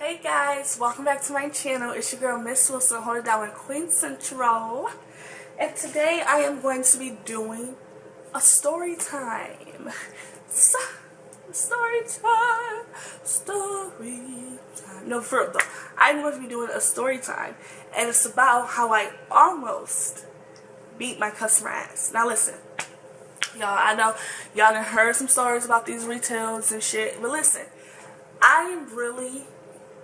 Hey guys, welcome back to my channel. It's your girl Miss Wilson, hold it down with Queen Central. And today I am going to be doing a story time. Story time. No, for real though. I'm going to be doing a story time. And it's about how I almost beat my customer ass. Now listen. Y'all, I know y'all done heard some stories about these retails and shit. But listen,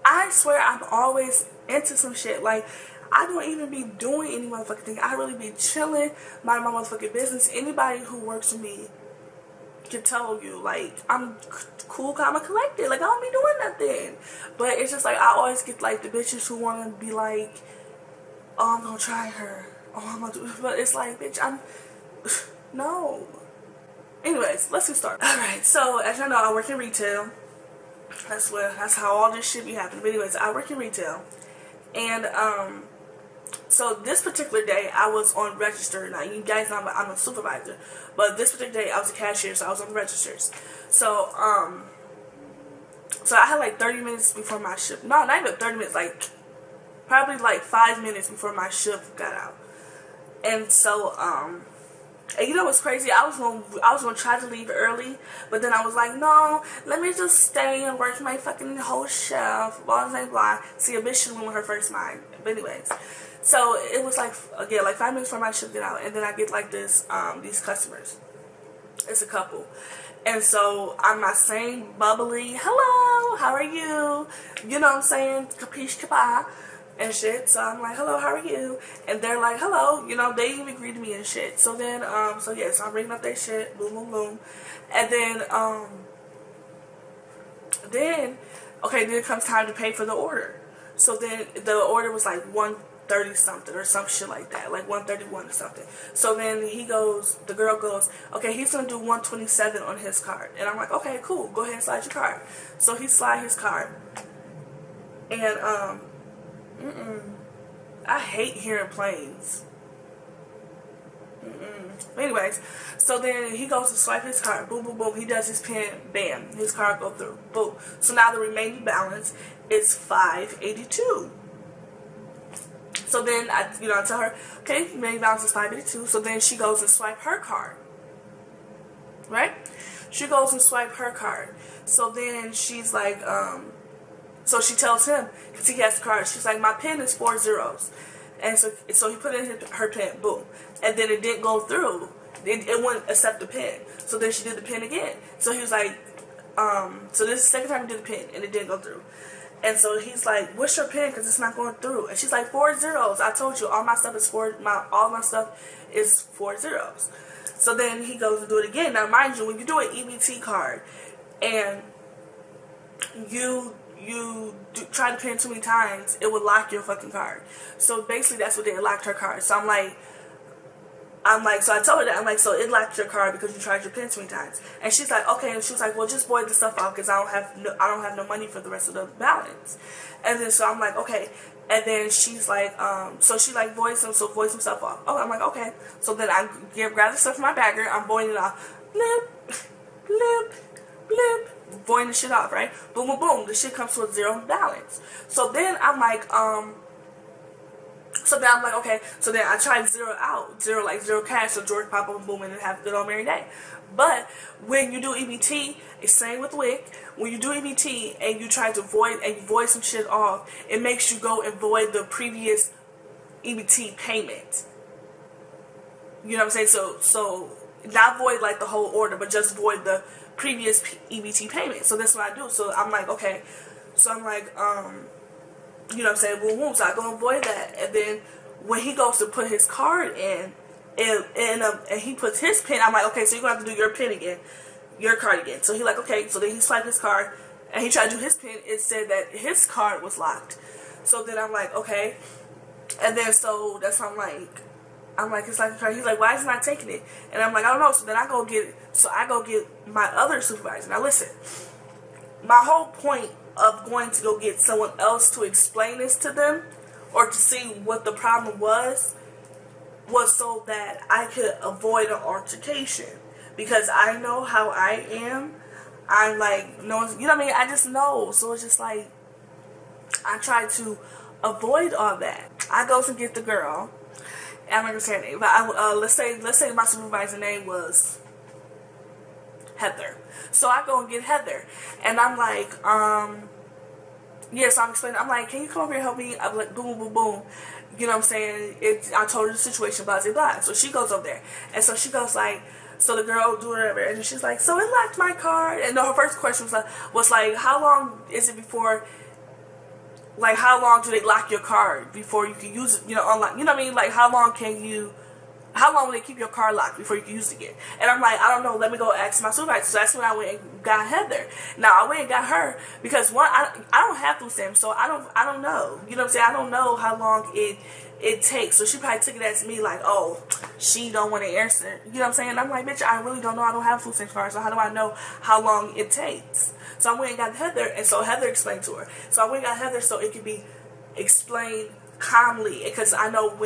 I swear I'm always into some shit. Like, I don't even be doing any motherfucking thing. I really be chilling, minding my motherfucking business. Anybody who works with me can tell you, like, I'm cool, calm, and collected. Like, I don't be doing nothing. But it's just like, I always get, like, the bitches who want to be like, oh, I'm gonna try her. Oh, I'm gonna do it. But it's like, bitch, no. Anyways, let's get started. Alright, so, as y'all know, I work in retail. That's how all this shit be happening. But anyways, I work in retail, and so this particular day I was on register. Now you guys know I'm a supervisor, but this particular day I was a cashier, so I was on the registers. So so I had like 30 minutes before my shift. No, not even 30 minutes. Like probably like 5 minutes before my shift got out. And so and you know what's crazy? I was gonna try to leave early, but then I was like, no, let me just stay and work my fucking whole shift. Blah blah blah. See, a bitch should win with her first mind. But anyways, so it was like again like 5 minutes before my shift get out, and then I get like this these customers. It's a couple, and so I'm not saying bubbly, hello, how are you? You know what I'm saying? Capiche kapa. And shit, so I'm like, hello, how are you? And they're like, hello, you know, they even greeted me and shit. So then, so yeah, so I'm ringing up their shit, boom, boom, boom. And then, okay, then it comes time to pay for the order. So then the order was like 130 something or some shit like that, like 131 or something. So then the girl goes, okay, he's gonna do 127 on his card. And I'm like, okay, cool, go ahead and slide your card. So he slide his card. And, I hate hearing planes. But anyways, so then he goes to swipe his card. Boom, boom, boom. He does his pin. Bam. His card goes through. Boom. So now the remaining balance is $582. So then I tell her, okay, remaining balance is $582. So then she goes and swipe her card. Right? She goes and swipe her card. So then she's like, so she tells him, because he has the card, she's like, my pin is 4 zeros. And so he put in her pin, boom. And then it didn't go through. It wouldn't accept the pin. So then she did the pin again. So he was like, so this is the second time he did the pin, and it didn't go through. And so he's like, what's your pin? Because it's not going through. And she's like, 4 zeros. I told you, all my stuff is all my stuff is 4 zeros. So then he goes to do it again. Now, mind you, when you do an EBT card, and you try to pin too many times, it would lock your fucking card. So basically that's what they locked her card. So I'm like, so I told her that, I'm like, so it locked your card because you tried your pin too many times. And she's like, okay. And she was like, well, just void the stuff out because I don't have no money for the rest of the balance. And then so I'm like, okay. And then she's like, so she like voids some stuff off. Oh, I'm like, okay. So then I grab the stuff from my bagger, I'm voiding it off. Blip, blip, blip. Voiding the shit off, right? Boom, boom, boom. The shit comes to a zero balance. So then I'm like, okay. So then I tried zero cash, so George pop up, boom, and then have a good old merry day. But when you do EBT, it's same with WIC. When you do EBT and you try to void some shit off, it makes you go and void the previous EBT payment. You know what I'm saying? So not void like the whole order, but just void the previous EBT payment. So that's what I do. So I'm like, okay. So I'm like, you know what I'm saying? Boom, boom. So I go and void that. And then when he goes to put his card in, and he puts his pin, I'm like, okay, so you're going to have to do your pin again, your card again. So he like, okay. So then he swiped his card, and he tried to do his pin. It said that his card was locked. So then I'm like, okay. And then so that's how I'm like, it's like, he's like, why is he not taking it? And I'm like, I don't know. So then I go get my other supervisor. Now listen, my whole point of going to go get someone else to explain this to them, or to see what the problem was so that I could avoid an altercation. Because I know how I am. I'm like, no, you know what I mean? I just know. So it's just like, I tried to avoid all that. I go to get the girl. I'm not gonna say her name, but let's say my supervisor name was Heather. So I go and get Heather, and I'm like, yeah, so I'm explaining. I'm like, can you come over here and help me? I'm like, boom, boom, boom. You know what I'm saying? I told her the situation, blah, blah, blah. So she goes over there, and so she goes like, so the girl do whatever, and then she's like, so it locked my card. And no, her first question was like, how long is it before? Like, how long do they lock your card before you can use it? You know, unlock. You know what I mean? Like, how long will they keep your card locked before you can use it again? And I'm like, I don't know. Let me go ask my supervisor. So that's when I went and got Heather. Now I went and got her because one, I don't have food stamps, so I don't know. You know what I'm saying? I don't know how long it takes. So she probably took it as me like, oh, she don't want to answer. You know what I'm saying? And I'm like, bitch, I really don't know. I don't have a food stamps card, so how do I know how long it takes? So I went and got Heather, and so Heather explained to her. So I went and got Heather so it could be explained calmly, because I know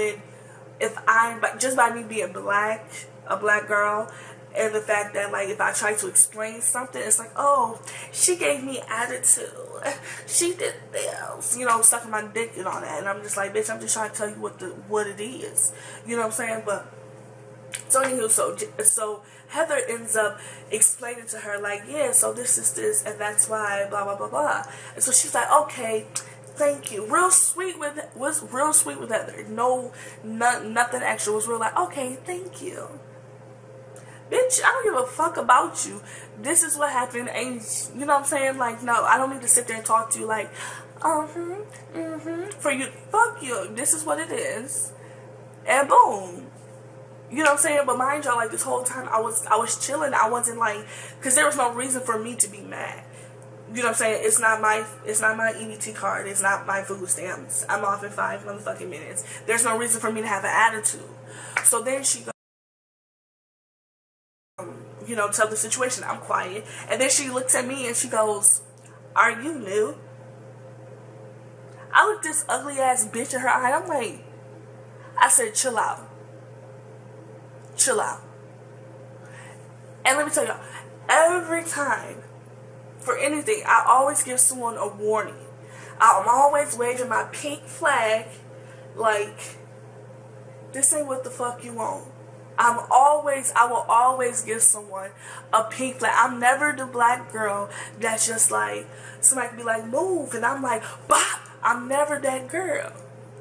if I'm just by me being black, a black girl, and the fact that like if I try to explain something, it's like, oh, she gave me attitude, she did this, you know, sucking my dick and all that, and I'm just like, bitch, I'm just trying to tell you what it is, you know what I'm saying? But so anywho, so Heather ends up explaining to her like, yeah, so this is this, and that's why, blah blah blah blah, and so she's like, okay. Thank you. Real sweet with Heather. Nothing extra. Was real like, okay, thank you. Bitch, I don't give a fuck about you. This is what happened, and you know what I'm saying? Like, no, I don't need to sit there and talk to you like, for you. Fuck you. This is what it is, and boom. You know what I'm saying? But mind y'all, like this whole time I was chilling. I wasn't like, because there was no reason for me to be mad. You know what I'm saying? It's not my EBT card. It's not my food stamps. I'm off in 5 motherfucking minutes. There's no reason for me to have an attitude. So then she goes, you know, tell the situation. I'm quiet. And then she looks at me and she goes, are you new? I looked this ugly ass bitch in her eye. I'm like, I said, chill out. Chill out. And let me tell y'all, every time, for anything, I always give someone a warning. I'm always waving my pink flag like, this ain't what the fuck you want. I will always give someone a pink flag. I'm never the black girl that's just like, somebody can be like, move, and I'm like, bop. I'm never that girl.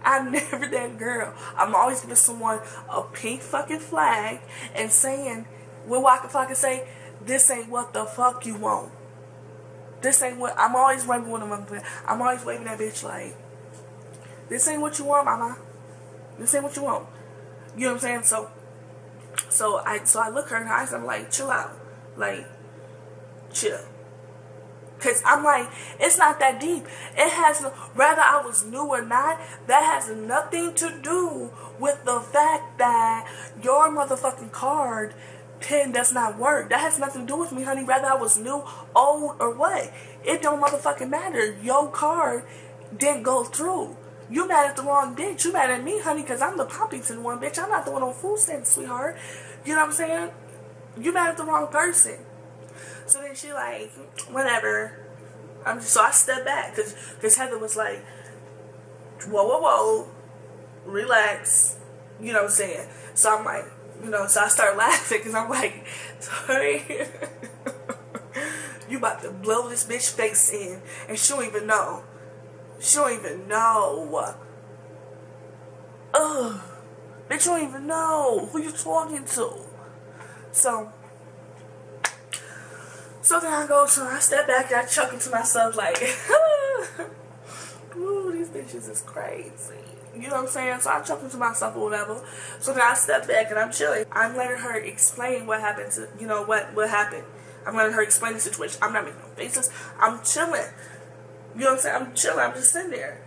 I'm never that girl. I'm always giving someone a pink fucking flag and saying, when Waka Flocka say, this ain't what the fuck you want. This ain't what, I'm always waving with them. I'm always waving that bitch like, this ain't what you want, mama. This ain't what you want. You know what I'm saying? So I look her in her eyes and I'm like, chill out. Like, chill. Because I'm like, it's not that deep. It has, whether I was new or not, that has nothing to do with the fact that your motherfucking card pin does not work. That has nothing to do with me, honey. Whether I was new, old, or what. It don't motherfucking matter. Your card didn't go through. You mad at the wrong bitch. You mad at me, honey, because I'm the Poppington one, bitch. I'm not the one on food stamps, sweetheart. You know what I'm saying? You mad at the wrong person. So then she like, whatever. So I stepped back because Heather was like, whoa, relax. You know what I'm saying? So I'm like, you know, so I start laughing because I'm like, sorry. You about to blow this bitch face in and she don't even know. She don't even know. Ugh. Bitch, you don't even know who you talking to. So then I step back and I chuckle to myself like, ooh, these bitches is crazy. You know what I'm saying? So I chuckle to myself or whatever. So then I step back and I'm chilling. I'm letting her explain what happened to, you know, what happened. I'm letting her explain the situation. I'm not making no faces. I'm chilling. You know what I'm saying? I'm chilling. I'm just sitting there.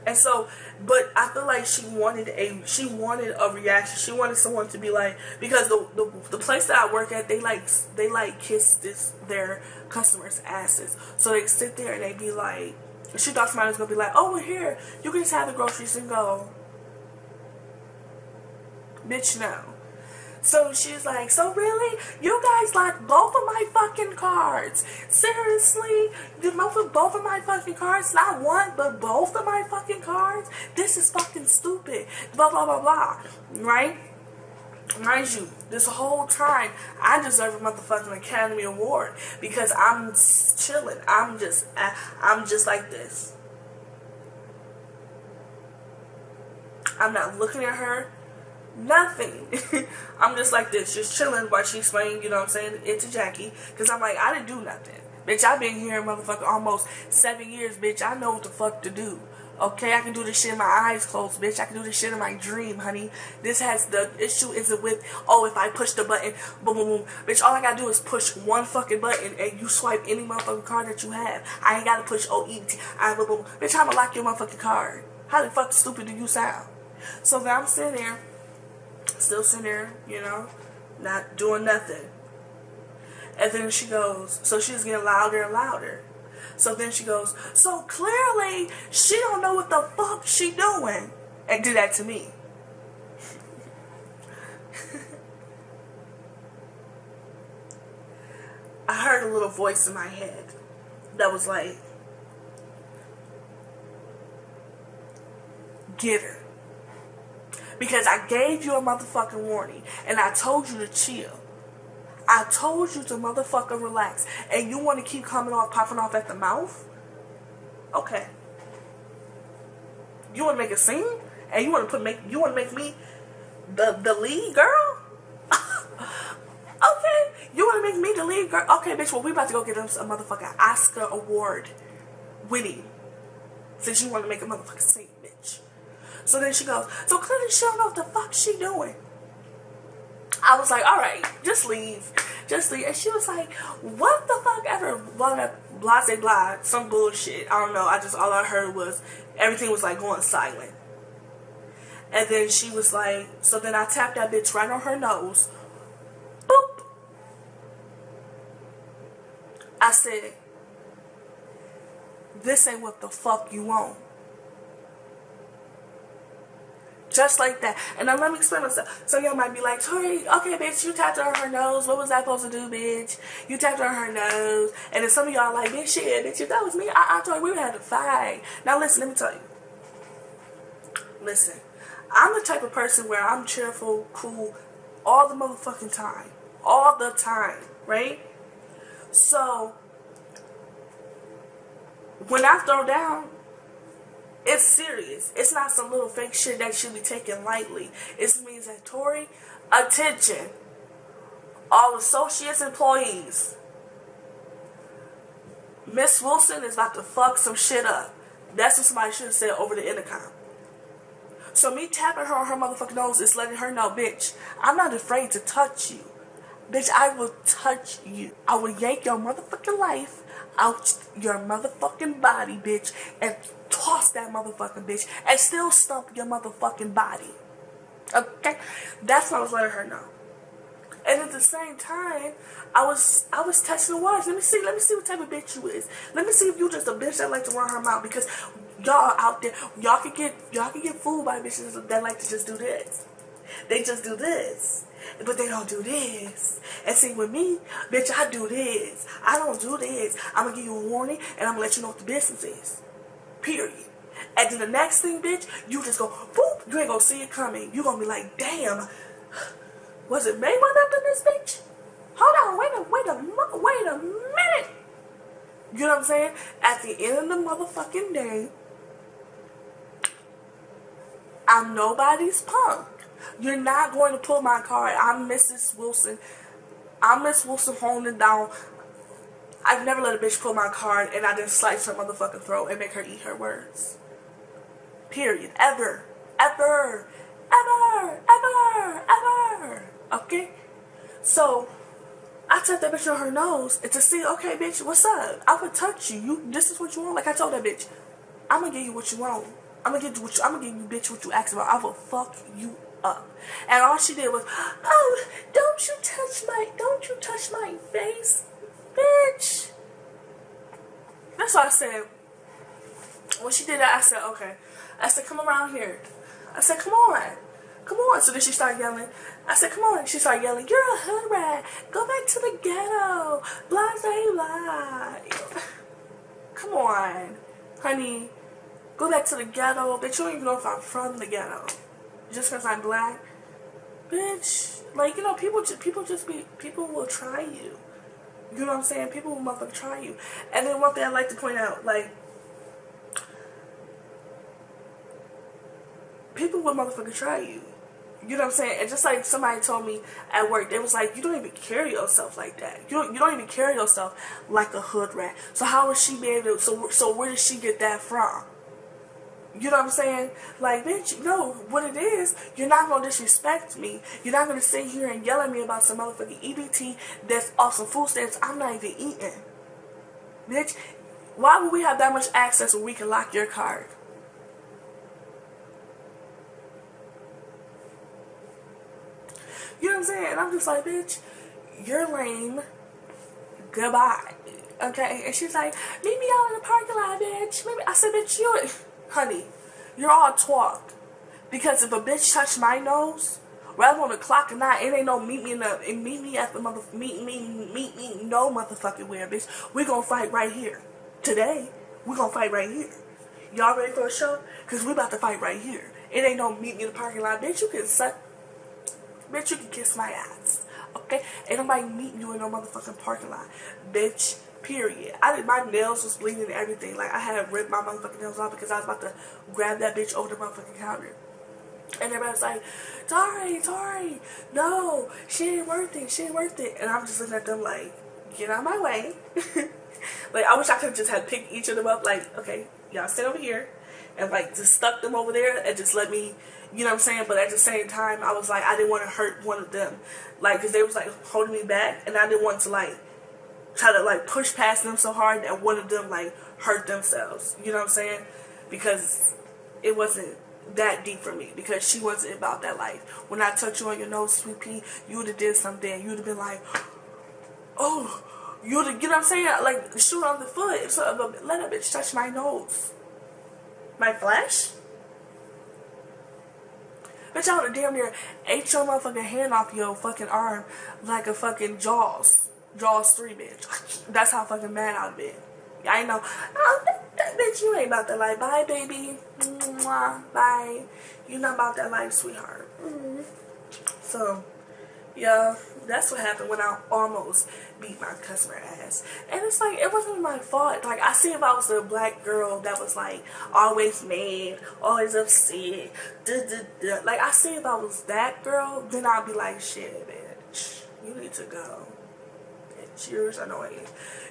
And so, but I feel like she wanted a reaction. She wanted someone to be like, because the place that I work at, they like kiss their customers' asses. So they sit there and they be like, she thought somebody was gonna be like, oh, we're here. You can just have the groceries and go. Bitch, no. So she's like, so really? You guys locked both of my fucking cards? Seriously? You both of my fucking cards? Not one, but both of my fucking cards? This is fucking stupid. Blah, blah, blah, blah. Right? Mind you, this whole time, I deserve a motherfucking Academy Award because I'm chilling. I'm just like this. I'm not looking at her. Nothing. I'm just like this, just chilling while she explained, you know what I'm saying, it to Jackie. Because I'm like, I didn't do nothing. Bitch, I've been here, motherfucker, almost 7 years, bitch. I know what the fuck to do. Okay, I can do this shit in my eyes closed, bitch. I can do this shit in my dream, honey. This has, the issue isn't with, oh, if I push the button, boom, boom, boom. Bitch, all I gotta do is push one fucking button and you swipe any motherfucking card that you have. I ain't gotta push O-E-T, boom, boom. Bitch, I'ma lock your motherfucking card. How the fuck stupid do you sound? So then I'm sitting there, still sitting there, you know, not doing nothing. And then she goes, so she's getting louder and louder. So then she goes, so clearly she don't know what the fuck she doing. And did that to me. I heard a little voice in my head that was like, get her. Because I gave you a motherfucking warning. And I told you to chill. I told you to motherfucking relax. And you want to keep popping off at the mouth? Okay. You want to make a scene? And you want to make me the lead girl? Okay. You want to make me the lead girl? Okay, bitch. Well, we about to go get us a motherfucking Oscar award winning. Since you want to make a motherfucking scene, bitch. So then she goes, so clearly she don't know what the fuck she doing. I was like, alright, just leave. Just leave. And she was like, what the fuck ever? Blah, blah, blah, some bullshit. I don't know. All I heard was, everything was like going silent. And then she was like, so then I tapped that bitch right on her nose. Boop. I said, this ain't what the fuck you want. Just like that. And now let me explain myself. So y'all might be like, Tori, okay, bitch, you tapped her on her nose. What was I supposed to do, bitch? You tapped her on her nose. And then some of y'all like, bitch, shit, bitch, if that was me, I told you we would have to fight. Now listen, let me tell you. Listen, I'm the type of person where I'm cheerful, cool, all the motherfucking time. All the time, right? So, when I throw down, it's serious. It's not some little fake shit that should be taken lightly. It means that, Tori, attention. All associates, employees. Miss Wilson is about to fuck some shit up. That's what somebody should have said over the intercom. So me tapping her on her motherfucking nose is letting her know, bitch, I'm not afraid to touch you. Bitch, I will touch you. I will yank your motherfucking life out your motherfucking body, bitch, and toss that motherfucking bitch and still stump your motherfucking body. Okay? That's what I was letting her know. And at the same time, I was testing the waters. Let me see what type of bitch you is. Let me see if you just a bitch that like to run her mouth, because y'all out there, y'all can get fooled by bitches that like to just do this. They just do this. But they don't do this. And see, with me, bitch, I do this. I don't do this. I'm going to give you a warning, and I'm going to let you know what the business is. Period. And then the next thing, bitch, you just go, boop, you ain't going to see it coming. You going to be like, damn, was it Mayweather up in this bitch? Hold on, wait a minute. You know what I'm saying? At the end of the motherfucking day, I'm nobody's punk. You're not going to pull my card. I'm Mrs. Wilson. I'm Miss Wilson holding it down. I've never let a bitch pull my card and I didn't slice her motherfucking throat and make her eat her words. Period. Ever. Okay? So, I tapped that bitch on her nose and to see, okay, bitch, what's up? I would touch you. This is what you want. Like I told that bitch, I'm gonna give you what you want. I'm gonna give you, bitch, what you asked about. I will fuck you up. And all she did was, oh, don't you touch my face, bitch. That's what I said. When she did that, I said, okay. I said, come around here. I said, come on. Come on. So then she started yelling. I said, come on. She started yelling, you're a hood rat. Go back to the ghetto. Blah, blah, blah. Come on. Honey, go back to the ghetto. Bitch, you don't even know if I'm from the ghetto. Just because I'm black. Bitch. Like, you know, people will try you. You know what I'm saying? People will motherfucking try you. And then one thing I like to point out, like, people will motherfucking try you. You know what I'm saying? And just like somebody told me at work, they was like, you don't even carry yourself like that. You don't even carry yourself like a hood rat. So how would she be able to, so where did she get that from? You know what I'm saying? Like, bitch, no, what it is, you're not going to disrespect me. You're not going to sit here and yell at me about some motherfucking EBT that's off some food stamps I'm not even eating. Bitch, why would we have that much access when we can lock your card? You know what I'm saying? And I'm just like, bitch, you're lame. Goodbye. Okay? And she's like, meet me out in the parking lot, bitch. I said, bitch, honey, you're all talk. Because if a bitch touched my nose, rather on the clock or not, it ain't no meet me at the meet me no motherfucking where, bitch. We gonna fight right here. Today, we gonna fight right here. Y'all ready for a show? Cause we about to fight right here. It ain't no meet me in the parking lot, bitch. You can kiss my ass. Okay? Ain't nobody meeting you in no motherfucking parking lot. Bitch. Period. My nails was bleeding and everything. Like, I had ripped my motherfucking nails off because I was about to grab that bitch over the motherfucking counter. And everybody was like, Tori, no, she ain't worth it. And I'm just looking at them like, get out of my way. Like, I wish I could have just had picked each of them up. Like, okay, y'all sit over here. And, like, just stuck them over there and just let me, you know what I'm saying? But at the same time, I was like, I didn't want to hurt one of them. Like, because they was, like, holding me back. And I didn't want to, like, try to, like, push past them so hard that one of them, like, hurt themselves. You know what I'm saying? Because it wasn't that deep for me. Because she wasn't about that life. When I touch you on your nose, sweet pea, you would have did something. You would have been like, oh, you know what I'm saying? Like, shoot on the foot. So, let a bitch touch my nose. My flesh? Bitch, I would have damn near ate your motherfucking hand off your fucking arm like a fucking Jaws 3, bitch. That's how fucking mad I've been. I know. Oh, that bitch, you ain't about that life. Bye, baby. Mwah. Bye. You not about that life, sweetheart. Mm-hmm. So, yeah, that's what happened when I almost beat my customer ass. And it's like, it wasn't my fault. Like, I see if I was a black girl that was like always mad, always upset, like, I see if I was that girl, then I'd be like, shit, bitch, you need to go. Bitch, you're annoying.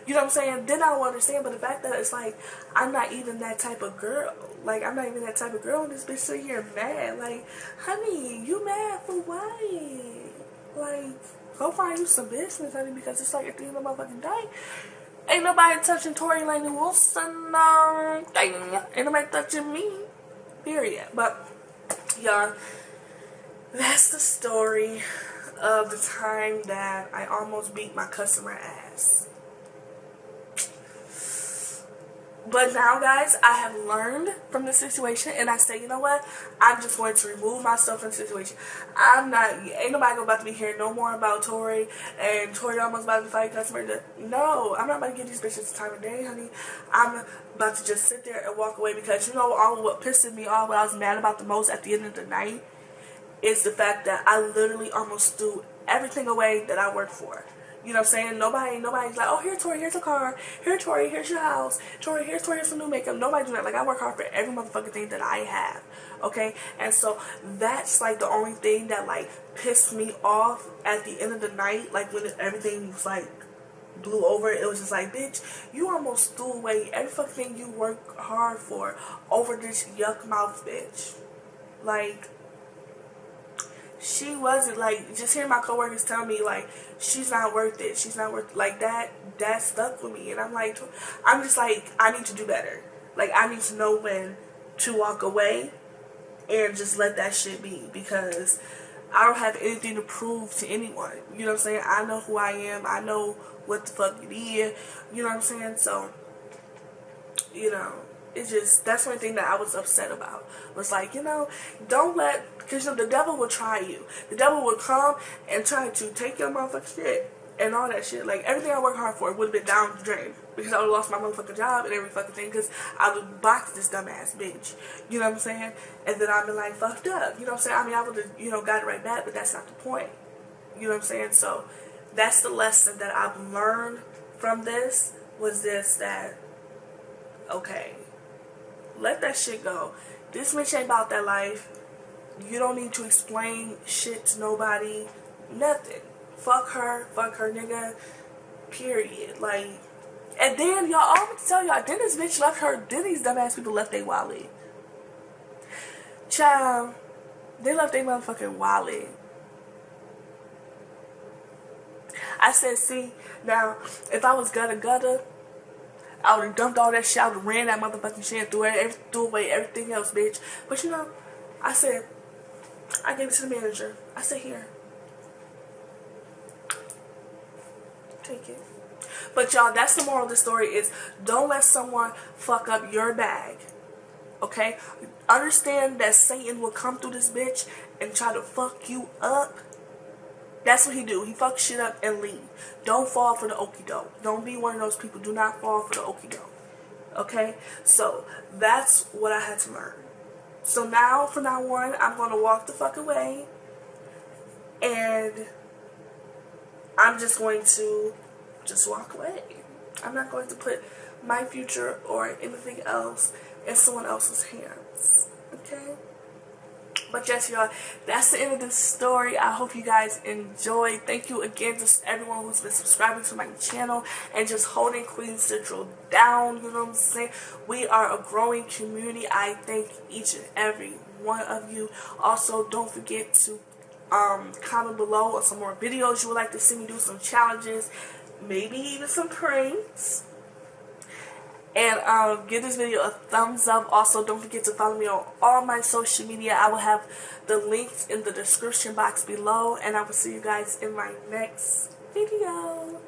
You know what I'm saying? Then I don't understand, but the fact that it's like, I'm not even that type of girl. Like, I'm not even that type of girl, and this bitch sitting here mad. Like, honey, you mad for what? Like, go find you some business, honey, because it's like at the end of the motherfucking day, ain't nobody touching Tory Laney Wilson, ain't nobody touching me, period. But, y'all, that's the story of the time that I almost beat my customer ass. But now, guys, I have learned from the situation, and I say, you know what? I'm just going to remove myself from the situation. Ain't nobody about to be hearing no more about Tori, and Tori almost about to fight customer. No, I'm not about to give these bitches the time of day, honey. I'm about to just sit there and walk away, because you know all what pisses me off, what I was mad about the most at the end of the night, is the fact that I literally almost threw everything away that I worked for. You know what I'm saying? Nobody's like, oh, here, Tori, here's a car. Here, Tori, here's your house. Tori, here's some new makeup. Nobody do that. Like, I work hard for every motherfucking thing that I have. Okay? And so, that's, like, the only thing that, like, pissed me off at the end of the night. Like, when everything was, like, blew over. It was just like, bitch, you almost threw away every fucking thing you work hard for over this yuck mouth bitch. Like, she wasn't, like, just hearing my coworkers tell me, like, she's not worth it, like, that stuck with me, and I'm just like, I need to do better. Like, I need to know when to walk away and just let that shit be, because I don't have anything to prove to anyone, you know what I'm saying? I know who I am, I know what the fuck it is, you know what I'm saying? So, you know, it just, that's one thing that I was upset about, was like, you know, don't let Because, you know, the devil will try you. The devil will come and try to take your motherfucking shit and all that shit. Like, everything I worked hard for would have been down the drain. Because I would have lost my motherfucking job and every fucking thing. Because I would have boxed this dumbass bitch. You know what I'm saying? And then I'd been like, fucked up. You know what I'm saying? I mean, I would have, you know, got it right back, but that's not the point. You know what I'm saying? So, that's the lesson that I've learned from this. Was this, that, okay, let that shit go. This bitch ain't about that life. You don't need to explain shit to nobody. Nothing. Fuck her nigga. Period. Like, and then y'all, all I'm gonna tell y'all, then this bitch left her, then these dumbass people left their wallet. Child, they left their motherfucking wallet. I said, see, now, if I was gutter, I would have dumped all that shit. I would have ran that motherfucking shit and threw away everything else, bitch. But you know, I said, I gave it to the manager. I said, here, take it. But y'all, that's the moral of the story is don't let someone fuck up your bag. Okay? Understand that Satan will come through this bitch and try to fuck you up. That's what he do. He fuck shit up and leave. Don't fall for the okie doke. Don't be one of those people. Do not fall for the okie doke. Okay? So, that's what I had to learn. So now, from now on, I'm going to walk the fuck away. And I'm just going to just walk away. I'm not going to put my future or anything else in someone else's hands. Okay? But yes, y'all, that's the end of this story. I hope you guys enjoyed. Thank you again to everyone who's been subscribing to my channel and just holding Queen Central down. You know what I'm saying? We are a growing community. I thank each and every one of you. Also, don't forget to comment below on some more videos you would like to see me do, some challenges, maybe even some pranks. And give this video a thumbs up. Also, don't forget to follow me on all my social media. I will have the links in the description box below. And I will see you guys in my next video.